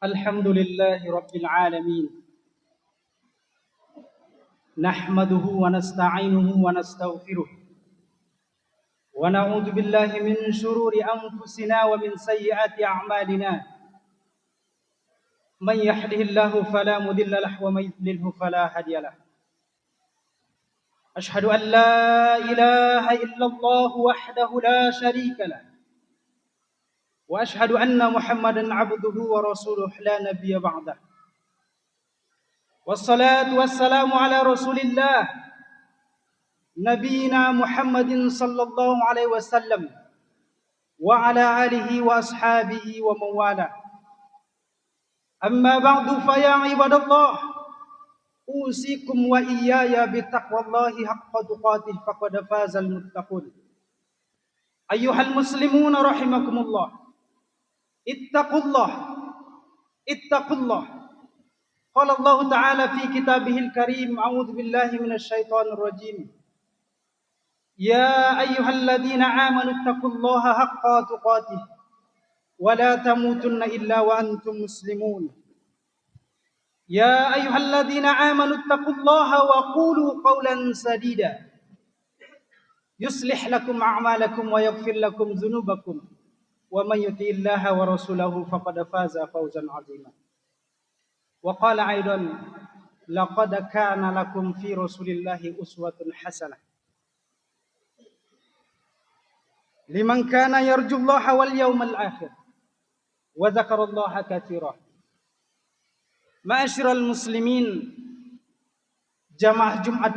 الحمد لله رب العالمين نحمده ونستعينه ونستغفره ونعوذ بالله من شرور أنفسنا ومن سيئات أعمالنا من يهده الله فلا مضل له ومن يضلل فلا هادي له أشهد أن لا إله إلا الله وحده لا شريك له وأشهد أن محمدا عبده ورسوله لا نبي بعده والصلاة والسلام على رسول الله نبينا محمد صلى الله عليه وسلم وعلى آله وأصحابه ومن والاه أما بعد فيا عباد الله أوصيكم وإياي بتقوى الله حق تقاته فقد فاز المتقون أيها المسلمون رحمكم الله اتقوا الله اتقوا الله قال الله تعالى في كتابه الكريم أعوذ بالله من الشيطان الرجيم يا أيها الذين آمنوا اتقوا الله حق تقاته ولا تموتن إلا وأنتم مسلمون يا أيها الذين آمنوا اتقوا الله وقولوا قولا سديدا يصلح لكم أعمالكم ويغفر لكم ذنوبكم ومن يطع الله ورسوله فقد فاز فوزا عظيما وقال أيضا لقد كان لكم في رسول الله أسوة حسنة لمن كان يرجو الله واليوم الآخر وذكر الله كثيرا Ma'asyiral muslimin, jamaah Jumat,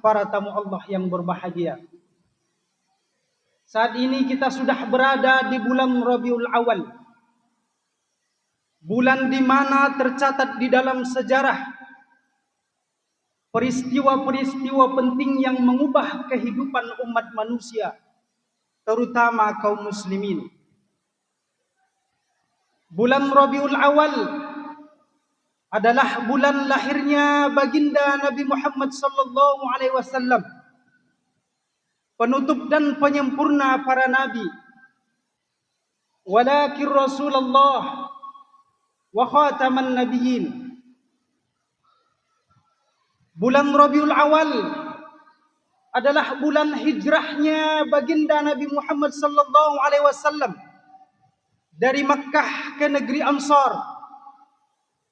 para tamu Allah yang berbahagia. Saat ini kita sudah berada di bulan Rabiul Awal, bulan di mana tercatat di dalam sejarah peristiwa-peristiwa penting yang mengubah kehidupan umat manusia, terutama kaum muslimin. Bulan Rabiul Awal adalah bulan lahirnya baginda Nabi Muhammad sallallahu alaihi wasallam, penutup dan penyempurna para nabi, walakin Rasulullah wa khataman nabiyyin. Bulan Rabiul Awal adalah bulan hijrahnya baginda Nabi Muhammad sallallahu alaihi wasallam dari Makkah ke negeri Ansar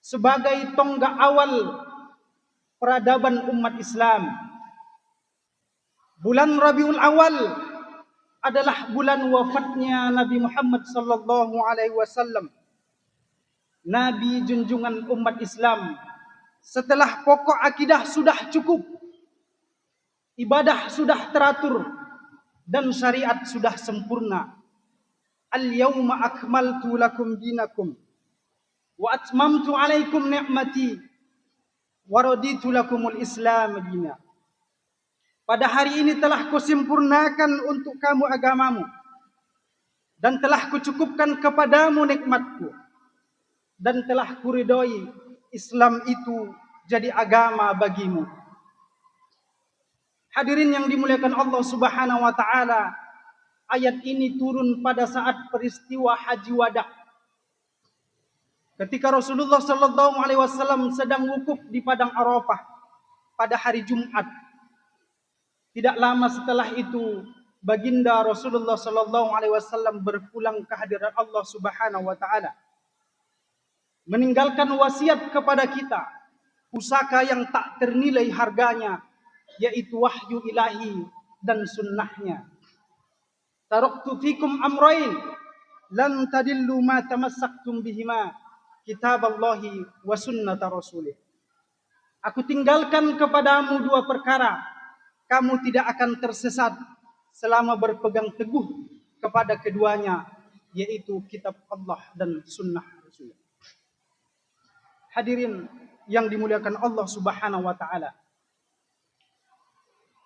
sebagai tonggak awal peradaban umat Islam. Bulan Rabiul Awal adalah bulan wafatnya Nabi Muhammad sallallahu alaihi wasallam, nabi junjungan umat Islam. Setelah pokok akidah sudah cukup, ibadah sudah teratur, dan syariat sudah sempurna. Al-yawma akmaltu lakum dinakum wa atmamtu alaikum ni'mati wa raditu lakumul Islam dina. Pada hari ini telah kusempurnakan untuk kamu agamamu dan telah kucukupkan kepadamu nikmatku dan telah kuridhoi Islam itu jadi agama bagimu. Hadirin yang dimuliakan Allah Subhanahu wa taala, ayat ini turun pada saat peristiwa Haji Wada. Ketika Rasulullah sallallahu alaihi wasallam sedang wukuf di padang Arafah pada hari Jumat. Tidak lama setelah itu, baginda Rasulullah sallallahu alaihi wasallam berpulang ke hadirat Allah Subhanahu wa taala, meninggalkan wasiat kepada kita, pusaka yang tak ternilai harganya, yaitu wahyu ilahi dan sunnahnya. Taraktu fikum amrayn lan tadillu ma tamassaktum bihima, kitaballahi wa sunnata rasulih. Aku tinggalkan kepadamu dua perkara, kamu tidak akan tersesat selama berpegang teguh kepada keduanya, yaitu kitab Allah dan sunnah Rasul. Hadirin yang dimuliakan Allah Subhanahu wa taala,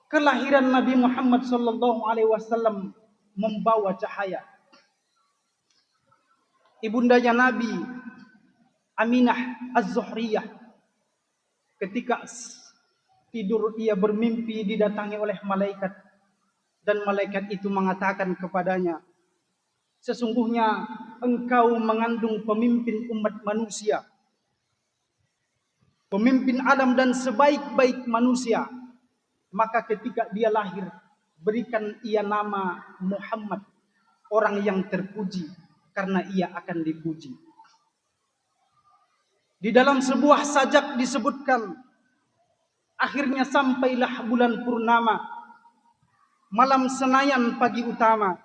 kelahiran Nabi Muhammad sallallahu alaihi wasallam membawa cahaya. Ibundanya Nabi Aminah Az-Zuhriyah, ketika tidur ia bermimpi didatangi oleh malaikat, dan malaikat itu mengatakan kepadanya, sesungguhnya engkau mengandung pemimpin umat manusia, pemimpin alam dan sebaik-baik manusia, maka ketika dia lahir, berikan ia nama Muhammad, orang yang terpuji, karena ia akan dipuji. Di dalam sebuah sajak disebutkan, akhirnya sampailah bulan purnama, malam Senayan pagi utama,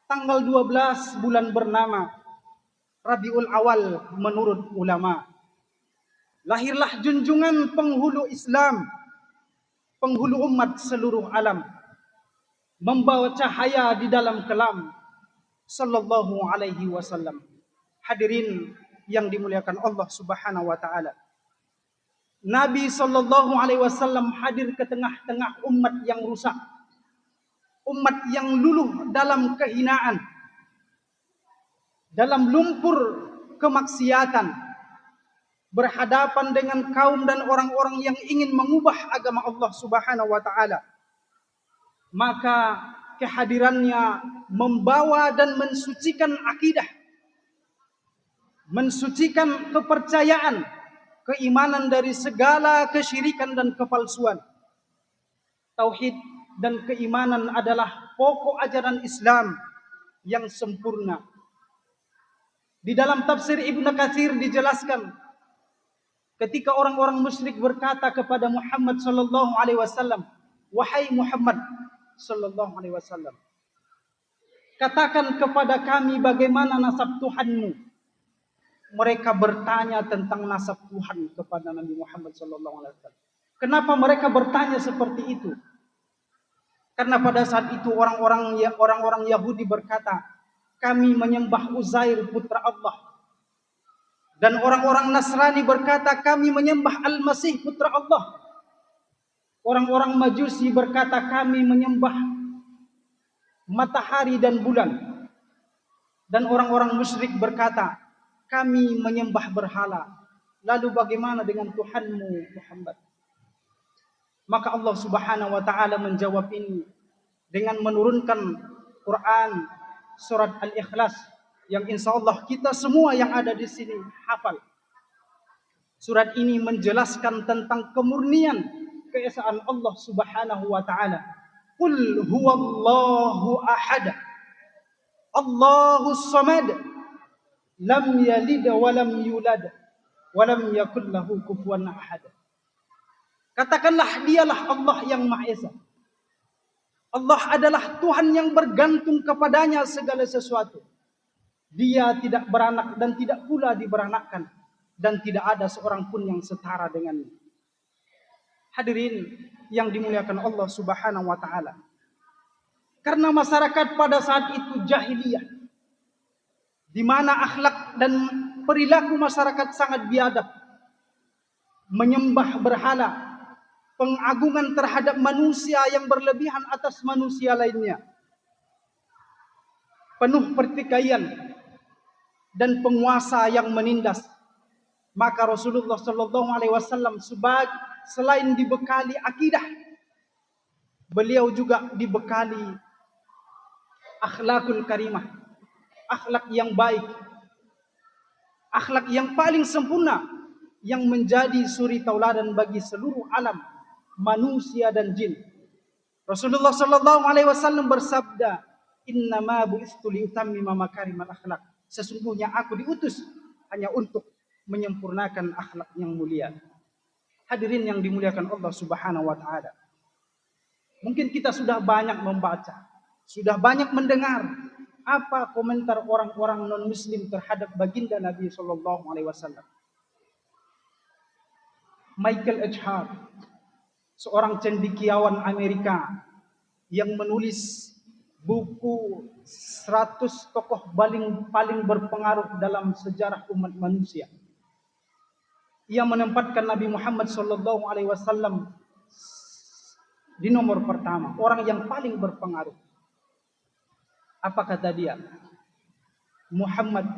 tanggal 12 bulan bernama Rabiul Awal menurut ulama. Lahirlah junjungan penghulu Islam, penghulu umat seluruh alam, membawa cahaya di dalam kelam, sallallahu alaihi wasallam. Hadirin yang dimuliakan Allah Subhanahu wa taala. Nabi sallallahu alaihi wasallam hadir ke tengah-tengah umat yang rusak, umat yang luluh dalam kehinaan, dalam lumpur kemaksiatan, berhadapan dengan kaum dan orang-orang yang ingin mengubah agama Allah Subhanahu wa taala. Maka kehadirannya membawa dan mensucikan akidah, mensucikan kepercayaan, keimanan dari segala kesyirikan dan kepalsuan. Tauhid dan keimanan adalah pokok ajaran Islam yang sempurna. Di dalam tafsir Ibnu Katsir dijelaskan, ketika orang-orang musyrik berkata kepada Muhammad sallallahu alaihi wasallam, "Wahai Muhammad sallallahu alaihi wasallam, katakan kepada kami bagaimana nasab Tuhanmu." Mereka bertanya tentang nasab Tuhan kepada Nabi Muhammad sallallahu alaihi wasallam. Kenapa mereka bertanya seperti itu? Karena pada saat itu orang-orang Yahudi berkata, kami menyembah Uzair putra Allah. Dan orang-orang Nasrani berkata, kami menyembah Al-Masih putra Allah. Orang-orang Majusi berkata, kami menyembah matahari dan bulan. Dan orang-orang musyrik berkata, kami menyembah berhala. Lalu bagaimana dengan Tuhanmu Muhammad? Maka Allah Subhanahu wa taala menjawab ini dengan menurunkan Quran surat Al-Ikhlas yang insyaallah kita semua yang ada di sini hafal. Surat ini menjelaskan tentang kemurnian keesaan Allah Subhanahu wa taala. Qul huwallahu ahad. Allahus samad. Lam yalid wa lam yulad wa lam yakul lahu kufuwan ahad. Katakanlah dialah Allah yang Maha Esa. Allah adalah Tuhan yang bergantung kepadanya segala sesuatu. Dia tidak beranak dan tidak pula diberanakkan. Dan tidak ada seorang pun yang setara dengannya. Hadirin yang dimuliakan Allah Subhanahu wa taala. Karena masyarakat pada saat itu jahiliyah, di mana akhlak dan perilaku masyarakat sangat biadab, menyembah berhala, pengagungan terhadap manusia yang berlebihan atas manusia lainnya, penuh pertikaian dan penguasa yang menindas. Maka Rasulullah sallallahu alaihi wasallam selain dibekali akidah, beliau juga dibekali akhlakul karimah, akhlak yang baik, akhlak yang paling sempurna yang menjadi suri tauladan bagi seluruh alam manusia dan jin. Rasulullah sallallahu alaihi wasallam bersabda, "Innama bu'istu liutammima makarimal akhlak." Sesungguhnya aku diutus hanya untuk menyempurnakan akhlak yang mulia. Hadirin yang dimuliakan Allah Subhanahu wa taala. Mungkin kita sudah banyak membaca, sudah banyak mendengar apa komentar orang-orang non-muslim terhadap baginda Nabi sallallahu alaihi wasallam. Michael H. Hart, seorang cendekiawan Amerika yang menulis buku 100 tokoh paling berpengaruh dalam sejarah umat manusia. Ia menempatkan Nabi Muhammad sallallahu alaihi wasallam di nomor pertama, orang yang paling berpengaruh. Apa kata dia? Muhammad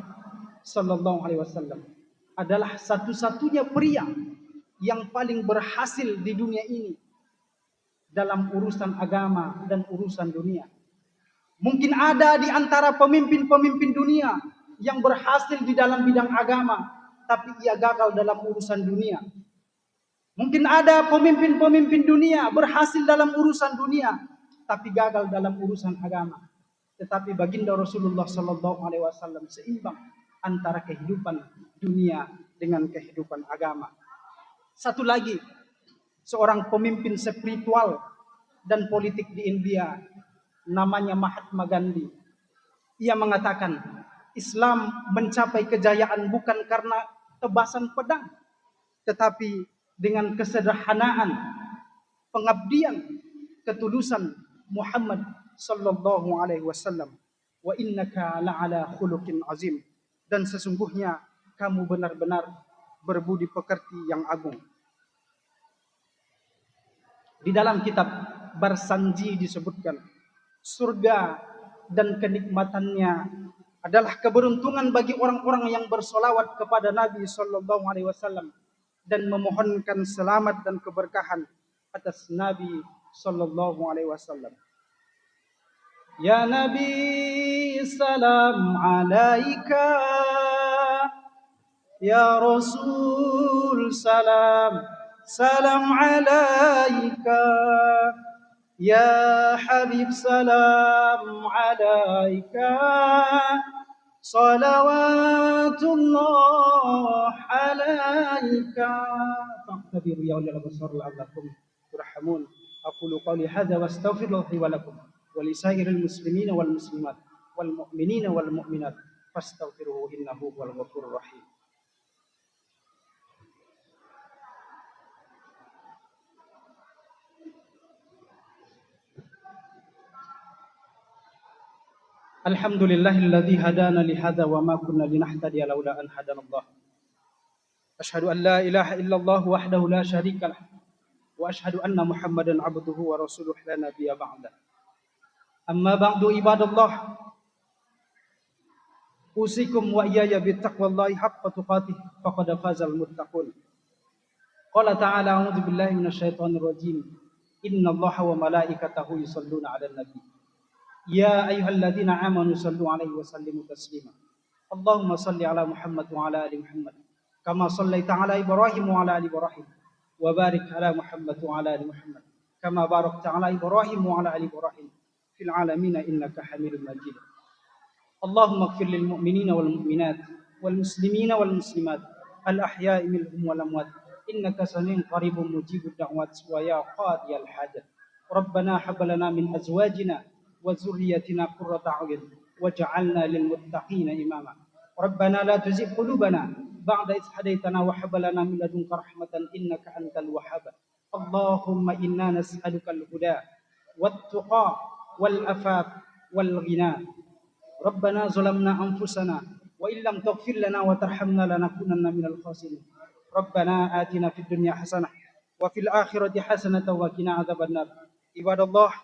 sallallahu alaihi wasallam adalah satu-satunya pria yang paling berhasil di dunia ini dalam urusan agama dan urusan dunia. Mungkin ada di antara pemimpin-pemimpin dunia yang berhasil di dalam bidang agama, tapi ia gagal dalam urusan dunia. Mungkin ada pemimpin-pemimpin dunia berhasil dalam urusan dunia, tapi gagal dalam urusan agama. Tetapi baginda Rasulullah Sallallahu Alaihi Wasallam seimbang antara kehidupan dunia dengan kehidupan agama. Satu lagi, seorang pemimpin spiritual dan politik di India, namanya Mahatma Gandhi. Ia mengatakan, Islam mencapai kejayaan bukan karena tebasan pedang, tetapi dengan kesederhanaan, pengabdian, ketulusan Muhammad sallallahu alaihi wasallam. Wa innaka la'ala khuluqin azim. Dan sesungguhnya kamu benar-benar berbudi pekerti yang agung. Di dalam kitab Barsanji disebutkan, surga dan kenikmatannya adalah keberuntungan bagi orang-orang yang bersolawat kepada Nabi sallallahu alaihi wasallam dan memohonkan selamat dan keberkahan atas Nabi sallallahu alaihi wasallam. Ya Nabi, salam alaika. Ya Rasul, salam alaika. Ya Habib, salam alaika. Salawatullah alaika. Faqtabiru ya ulil absar la'allakum turhamun. Aqulu qawli hadza wa astaghfirullahi wa lakum wa lisairil muslimina wal muslimat wal mu'minina wal mu'minat fastaghfiruhu innahu huwal ghafurur rahim. Alhamdulillahilladzi hadana li hadza wa ma kunna linahtadiya laula an hadanallah. Asyhadu an la ilaha illallah wahdahu la syarika lah wa asyhadu anna Muhammadan abduhu wa rasuluhu la nabiyya ba'da. Amma ba'du ibadallah. Usikum wa iyaya bittaqwallahi haqqa tuqatih faqad fazal muttaqun. Qala ta'ala a'udzu billahi minasyaitonir rajim. Innallaha wa malaikatahu yusholluna 'alan nabi. Ya ayyuhalladzina amanu sallu 'alaihi wa sallimu taslima. Allahumma salli 'ala Muhammad wa 'ala ali Muhammad kama shallaita 'ala Ibrahim wa 'ala ali Ibrahim wa barik 'ala Muhammad wa 'ala ali Muhammad kama barakta 'ala Ibrahim wa 'ala ali Ibrahim fil 'alamin innaka Hamidum Majid. Allahumma ighfir lil mu'minina wal mu'minat wal muslimina wal muslimat al ahya'i minhum wal amwat innaka samiun qaribun mujibud da'wat wa ya qadiyal hajat. Rabbana hab lana min azwajina wa dzurriyyatina qurrata a'yun waj'alna lil muttaqina imama. Rabbana la tuzigh qulubana ba'da idh hadaytana wa hab lana min ladunka rahmatan innaka antal wahhab. Allahumma inna nas'aluka al-huda wat-tuqa wal-afaf wal-ghina. Rabbana zalamna anfusana wa illam taghfir lana wa tarhamna lanakunanna minal khasirin. Rabbana atina fid dunya hasanah wa fil akhirati hasanatan wa qina adzabannar. Ibadallah,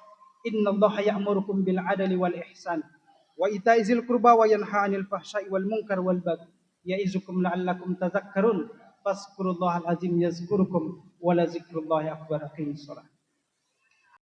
innallaha ya'murukum bil 'adli wal ihsan wa ita'i dzil qurba wa yanha 'anil fahsya'i wal munkar wal baghi ya'izukum la'allakum tadhakkarun. Fazkurullahal azim yazkurukum wa la dzikrullahi akbar. Aqimus shalah.